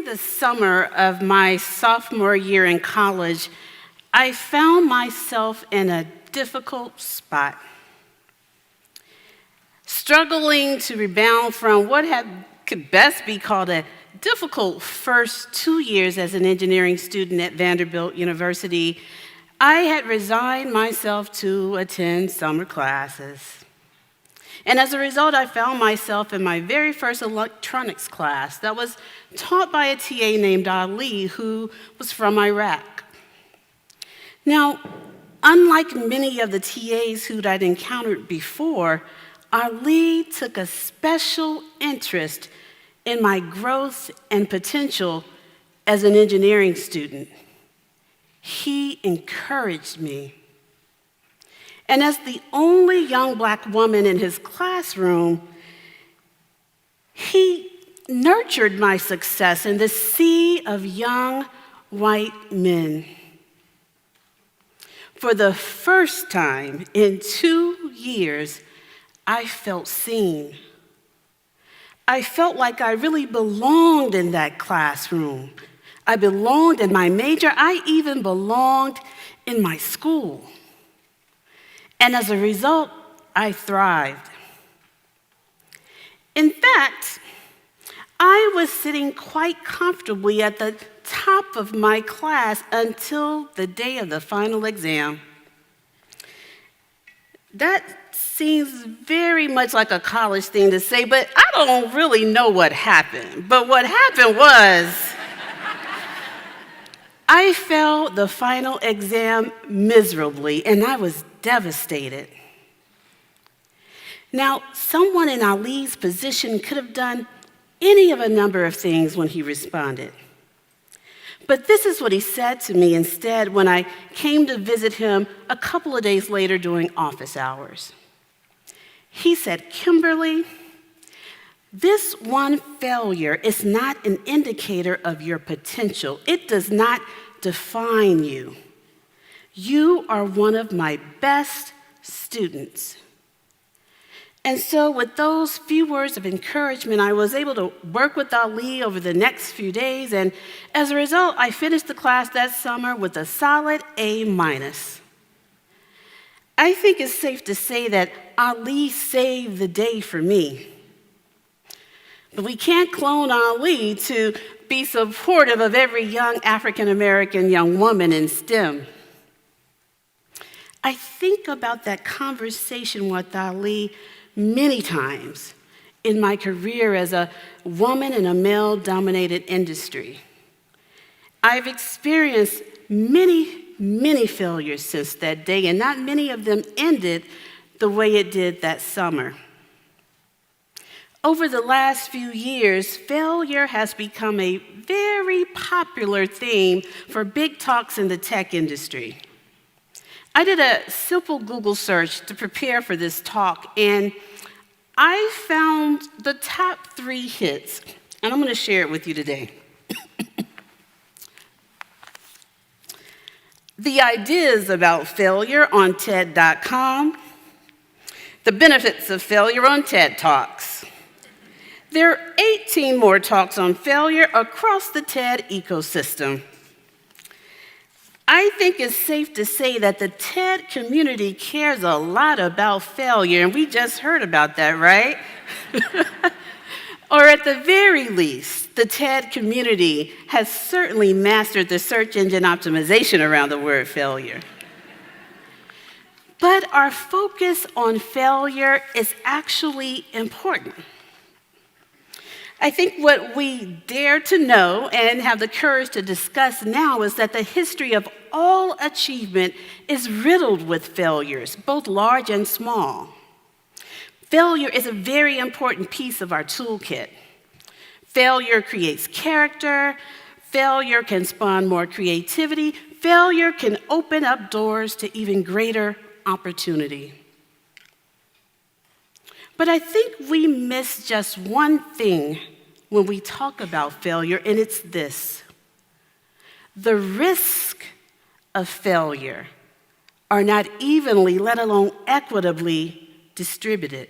the summer of my sophomore year in college, I found myself in a difficult spot, struggling to rebound from what could best be called a difficult first 2 years as an engineering student at Vanderbilt University. I had resigned myself to attend summer classes. And as a result, I found myself in my very first electronics class that was taught by a TA named Ali, who was from Iraq. Now, unlike many of the TAs who I'd encountered before, Ali took a special interest in my growth and potential as an engineering student. He encouraged me. And as the only young Black woman in his classroom, he nurtured my success in the sea of young white men. For the first time in 2 years, I felt seen. I felt like I really belonged in that classroom. I belonged in my major. I even belonged in my school. And as a result, I thrived. In fact, I was sitting quite comfortably at the top of my class until the day of the final exam. That seems very much like a college thing to say, but I don't really know what happened. But what happened was, I failed the final exam miserably, and I was devastated. Now, someone in Ali's position could have done any of a number of things when he responded. But this is what he said to me instead when I came to visit him a couple of days later during office hours. He said, "Kimberly, this one failure is not an indicator of your potential. It does not define you. You are one of my best students." And so with those few words of encouragement, I was able to work with Ali over the next few days, and as a result, I finished the class that summer with a solid A-. I think it's safe to say that Ali saved the day for me. But we can't clone Ali to be supportive of every young African-American young woman in STEM. I think about that conversation with Ali many times in my career as a woman in a male-dominated industry. I've experienced many failures since that day, and not many of them ended the way it did that summer. Over the last few years, failure has become a very popular theme for big talks in the tech industry. I did a simple Google search to prepare for this talk, and I found the top 3 hits, and I'm going to share it with you today. The ideas about failure on TED.com, the benefits of failure on TED Talks. There are 18 more talks on failure across the TED ecosystem. I think it's safe to say that the TED community cares a lot about failure, and we just heard about that, right? Or at the very least, the TED community has certainly mastered the search engine optimization around the word failure. But our focus on failure is actually important. I think what we dare to know and have the courage to discuss now is that the history of all achievement is riddled with failures, both large and small. Failure is a very important piece of our toolkit. Failure creates character. Failure can spawn more creativity. Failure can open up doors to even greater opportunity. But I think we miss just one thing when we talk about failure, and it's this. The risk of failure are not evenly, let alone equitably, distributed.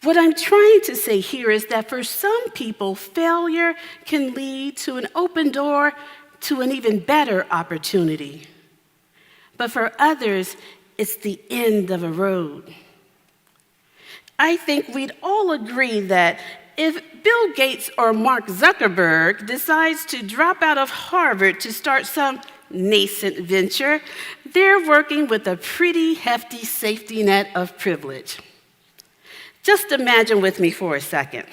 What I'm trying to say here is that for some people, failure can lead to an open door to an even better opportunity. But for others, it's the end of a road. I think we'd all agree that if Bill Gates or Mark Zuckerberg decides to drop out of Harvard to start some nascent venture, they're working with a pretty hefty safety net of privilege. Just imagine with me for a second.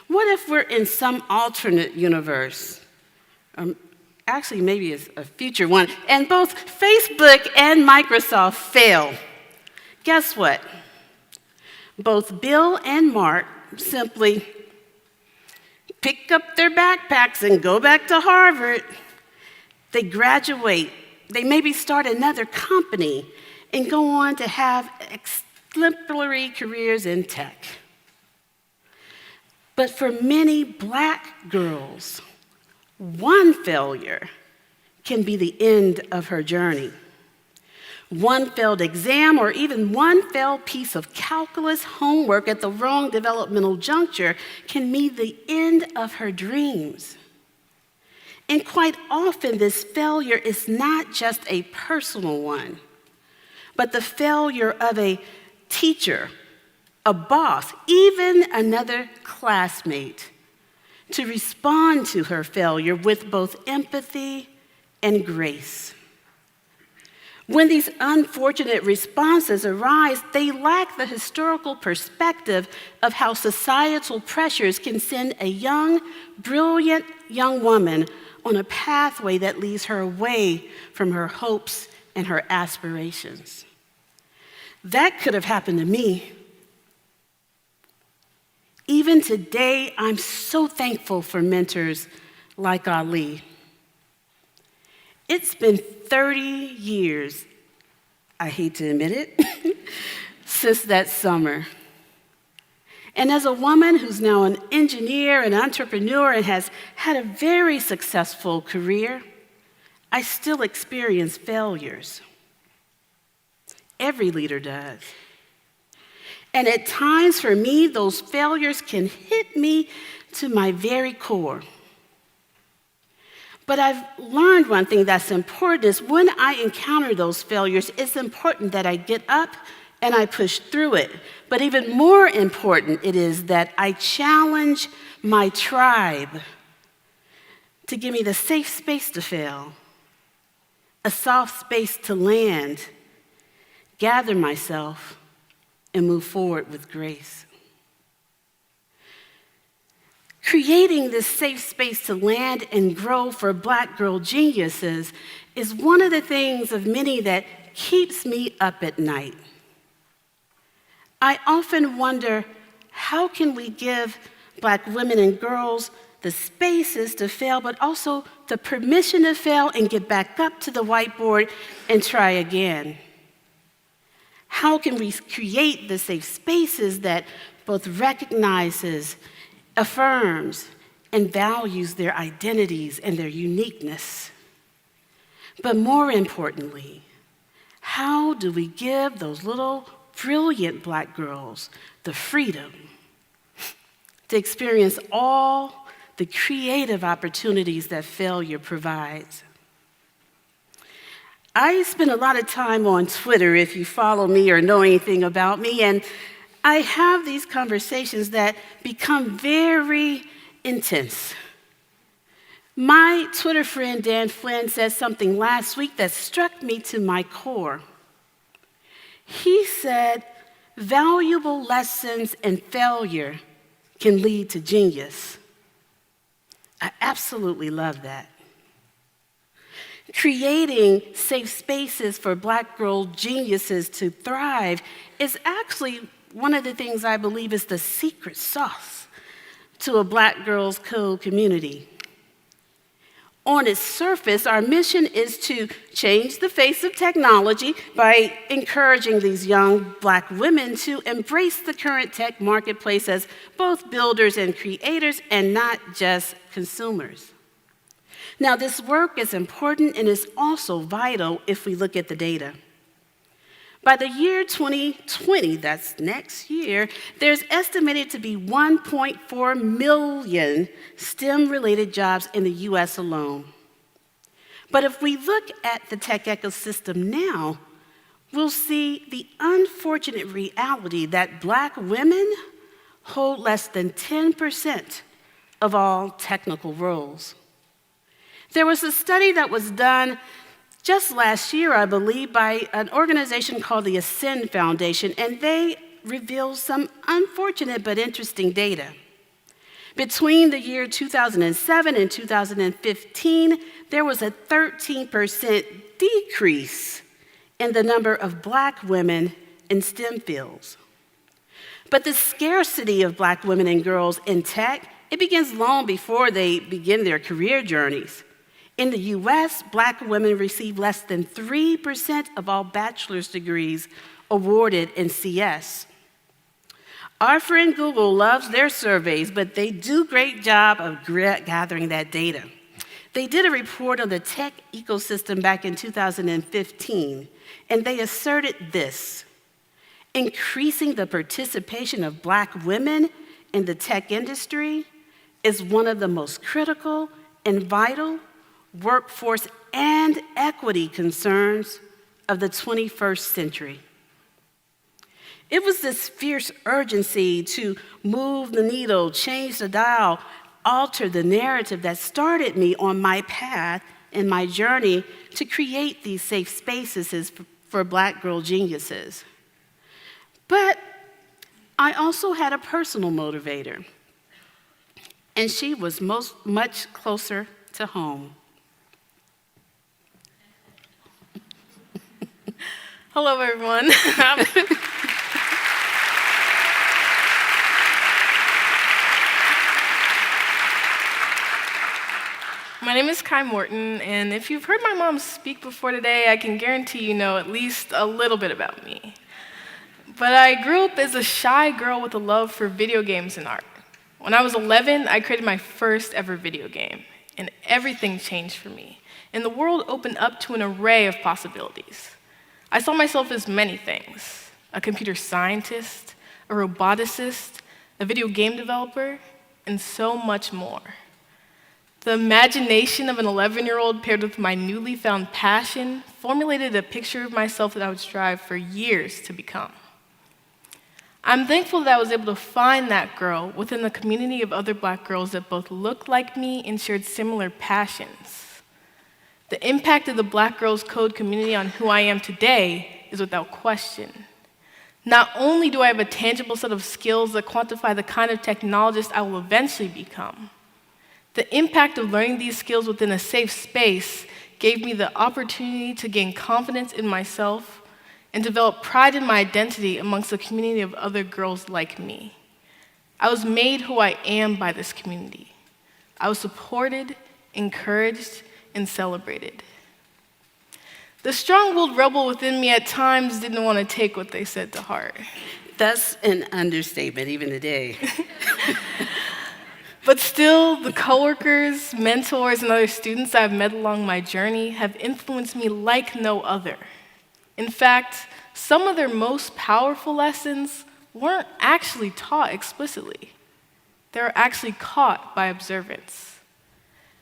What if we're in some alternate universe? Actually, maybe it's a future one, and both Facebook and Microsoft fail. Guess what? Both Bill and Mark simply pick up their backpacks and go back to Harvard. They graduate. They maybe start another company and go on to have exemplary careers in tech. But for many Black girls, one failure can be the end of her journey. One failed exam or even one failed piece of calculus homework at the wrong developmental juncture can mean the end of her dreams. And quite often, this failure is not just a personal one, but the failure of a teacher, a boss, even another classmate, to respond to her failure with both empathy and grace. When these unfortunate responses arise, they lack the historical perspective of how societal pressures can send a young, brilliant young woman on a pathway that leads her away from her hopes and her aspirations. That could have happened to me. Even today, I'm so thankful for mentors like Ali. It's been 30 years, I hate to admit it, since that summer. And as a woman who's now an engineer and entrepreneur and has had a very successful career, I still experience failures. Every leader does. And at times for me, those failures can hit me to my very core. But I've learned one thing that's important is when I encounter those failures, it's important that I get up and I push through it. But even more important it is that I challenge my tribe to give me the safe space to fail, a soft space to land, gather myself, and move forward with grace. Creating this safe space to land and grow for Black girl geniuses is one of the things of many that keeps me up at night. I often wonder, how can we give Black women and girls the spaces to fail, but also the permission to fail and get back up to the whiteboard and try again? How can we create the safe spaces that both recognizes, affirms, and values their identities and their uniqueness? But more importantly, how do we give those little brilliant Black girls the freedom to experience all the creative opportunities that failure provides? I spend a lot of time on Twitter, if you follow me or know anything about me, and I have these conversations that become very intense. My Twitter friend Dan Flynn said something last week that struck me to my core. He said, valuable lessons in failure can lead to genius. I absolutely love that. Creating safe spaces for Black girl geniuses to thrive is actually one of the things I believe is the secret sauce to a Black Girls Code community. On its surface, our mission is to change the face of technology by encouraging these young Black women to embrace the current tech marketplace as both builders and creators and not just consumers. Now, this work is important and is also vital if we look at the data. By the year 2020, that's next year, there's estimated to be 1.4 million STEM-related jobs in the US alone. But if we look at the tech ecosystem now, we'll see the unfortunate reality that Black women hold less than 10% of all technical roles. There was a study that was done just last year, I believe, by an organization called the Ascend Foundation, and they revealed some unfortunate but interesting data. Between the year 2007 and 2015, there was a 13% decrease in the number of Black women in STEM fields. But the scarcity of Black women and girls in tech, it begins long before they begin their career journeys. In the US, Black women receive less than 3% of all bachelor's degrees awarded in CS. Our friend Google loves their surveys, but they do a great job of gathering that data. They did a report on the tech ecosystem back in 2015, and they asserted this: increasing the participation of Black women in the tech industry is one of the most critical and vital workforce and equity concerns of the 21st century. It was this fierce urgency to move the needle, change the dial, alter the narrative that started me on my path and my journey to create these safe spaces for Black girl geniuses. But I also had a personal motivator, and she was much closer to home. Hello, everyone. My name is Kai Morton, and if you've heard my mom speak before today, I can guarantee you know at least a little bit about me. But I grew up as a shy girl with a love for video games and art. When I was 11, I created my first ever video game, and everything changed for me, and the world opened up to an array of possibilities. I saw myself as many things: a computer scientist, a roboticist, a video game developer, and so much more. The imagination of an 11-year-old paired with my newly found passion formulated a picture of myself that I would strive for years to become. I'm thankful that I was able to find that girl within the community of other Black girls that both looked like me and shared similar passions. The impact of the Black Girls Code community on who I am today is without question. Not only do I have a tangible set of skills that quantify the kind of technologist I will eventually become, the impact of learning these skills within a safe space gave me the opportunity to gain confidence in myself and develop pride in my identity amongst a community of other girls like me. I was made who I am by this community. I was supported, encouraged, and celebrated. The strong-willed rebel within me at times didn't want to take what they said to heart. That's an understatement, even today. But still, the coworkers, mentors, and other students I've met along my journey have influenced me like no other. In fact, some of their most powerful lessons weren't actually taught explicitly. They were actually caught by observance.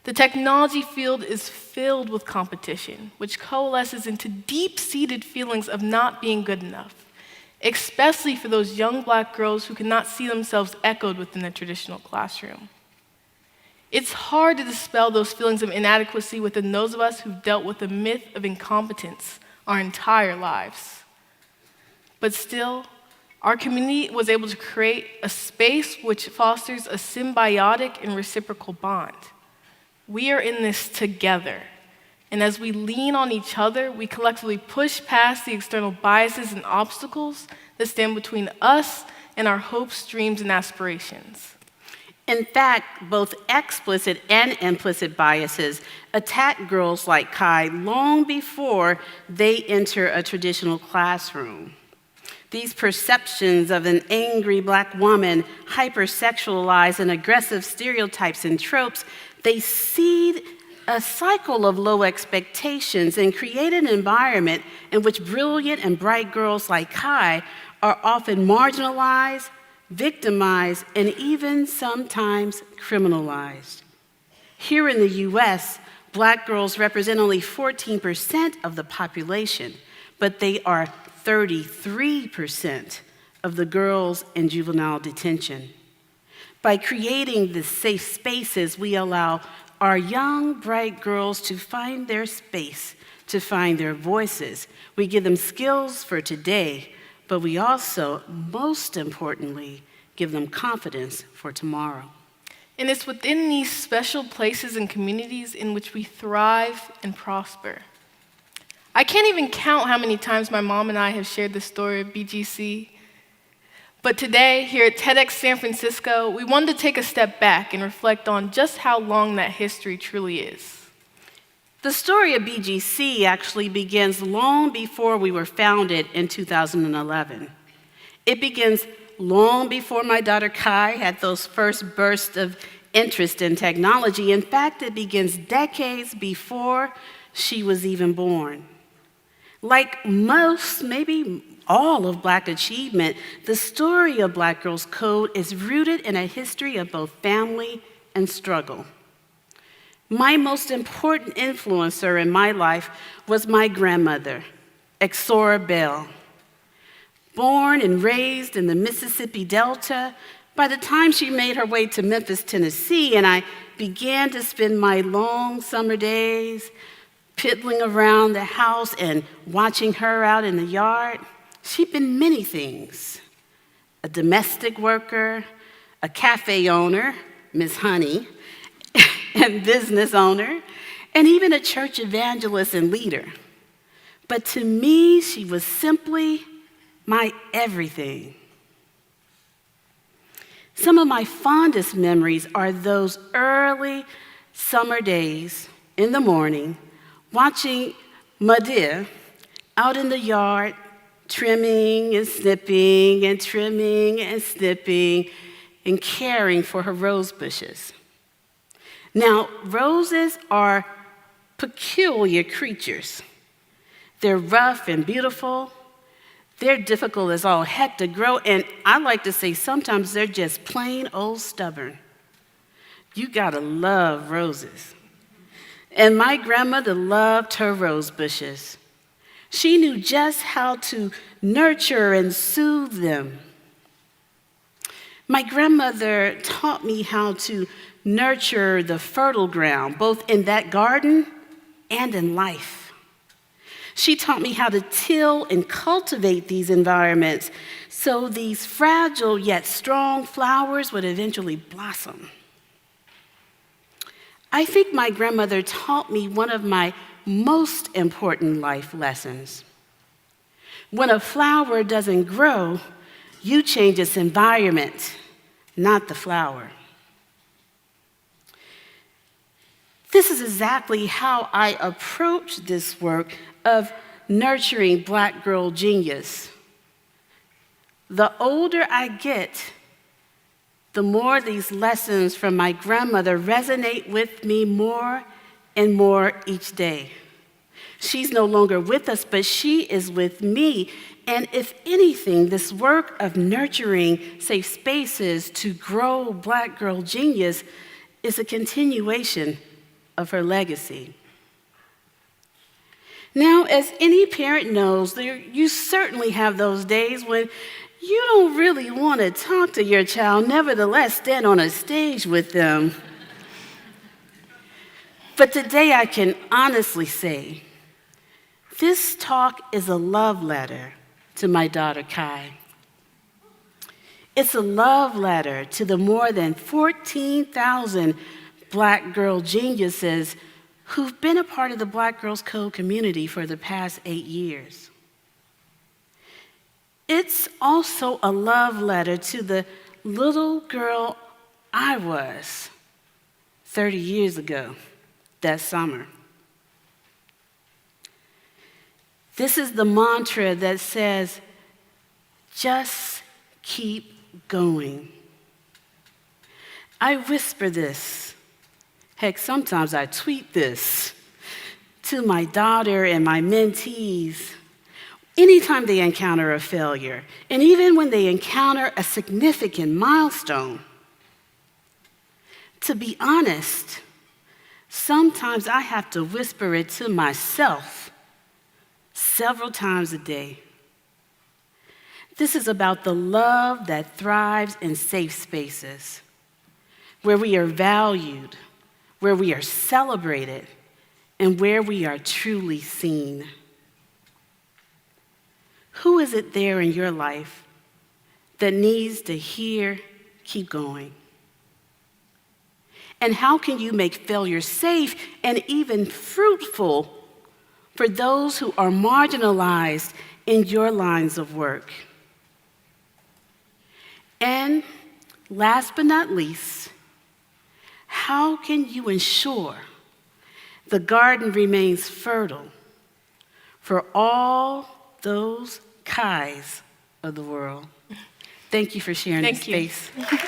The technology field is filled with competition, which coalesces into deep-seated feelings of not being good enough, especially for those young Black girls who cannot see themselves echoed within the traditional classroom. It's hard to dispel those feelings of inadequacy within those of us who've dealt with the myth of incompetence our entire lives. But still, our community was able to create a space which fosters a symbiotic and reciprocal bond. We are in this together, and as we lean on each other, we collectively push past the external biases and obstacles that stand between us and our hopes, dreams, and aspirations. In fact, both explicit and implicit biases attack girls like Kai long before they enter a traditional classroom. These perceptions of an angry Black woman, hypersexualized and aggressive stereotypes and tropes, they seed a cycle of low expectations and create an environment in which brilliant and bright girls like Kai are often marginalized, victimized, and even sometimes criminalized. Here in the US, Black girls represent only 14% of the population, but they are 33% of the girls in juvenile detention. By creating the safe spaces, we allow our young, bright girls to find their space, to find their voices. We give them skills for today, but we also, most importantly, give them confidence for tomorrow. And it's within these special places and communities in which we thrive and prosper. I can't even count how many times my mom and I have shared the story of BGC. But today, here at TEDx San Francisco, we wanted to take a step back and reflect on just how long that history truly is. The story of BGC actually begins long before we were founded in 2011. It begins long before my daughter Kai had those first bursts of interest in technology. In fact, it begins decades before she was even born. Like most, maybe all of Black achievement, the story of Black Girls Code is rooted in a history of both family and struggle. My most important influencer in my life was my grandmother, Exora Bell. Born and raised in the Mississippi Delta, by the time she made her way to Memphis, Tennessee, and I began to spend my long summer days piddling around the house and watching her out in the yard, she'd been many things: a domestic worker, a cafe owner, Miss Honey, and business owner, and even a church evangelist and leader. But to me, she was simply my everything. Some of my fondest memories are those early summer days in the morning, watching Madia out in the yard, trimming and snipping and trimming and snipping and caring for her rose bushes. Now, roses are peculiar creatures. They're rough and beautiful. They're difficult as all heck to grow, and I like to say sometimes they're just plain old stubborn. You gotta love roses. And my grandmother loved her rose bushes. She knew just how to nurture and soothe them. My grandmother taught me how to nurture the fertile ground, both in that garden and in life. She taught me how to till and cultivate these environments so these fragile yet strong flowers would eventually blossom. I think my grandmother taught me one of my most important life lessons. When a flower doesn't grow, you change its environment, not the flower. This is exactly how I approach this work of nurturing Black girl genius. The older I get, the more these lessons from my grandmother resonate with me more and more each day. She's no longer with us, but she is with me. And if anything, this work of nurturing safe spaces to grow Black girl genius is a continuation of her legacy. Now, as any parent knows, you certainly have those days when you don't really want to talk to your child, nevertheless stand on a stage with them. But today I can honestly say, this talk is a love letter to my daughter Kai. It's a love letter to the more than 14,000 Black girl geniuses who've been a part of the Black Girls Code community for the past 8 years. It's also a love letter to the little girl I was 30 years ago that summer. This is the mantra that says, just keep going. I whisper this Heck, sometimes I tweet this to my daughter and my mentees anytime they encounter a failure, and even when they encounter a significant milestone. To be honest, sometimes I have to whisper it to myself several times a day. This is about the love that thrives in safe spaces, where we are valued, where we are celebrated, and where we are truly seen. Who is it there in your life that needs to hear, keep going? And how can you make failure safe and even fruitful for those who are marginalized in your lines of work? And last but not least, how can you ensure the garden remains fertile for all those Kais of the world? Thank you for sharing this space. Thank you.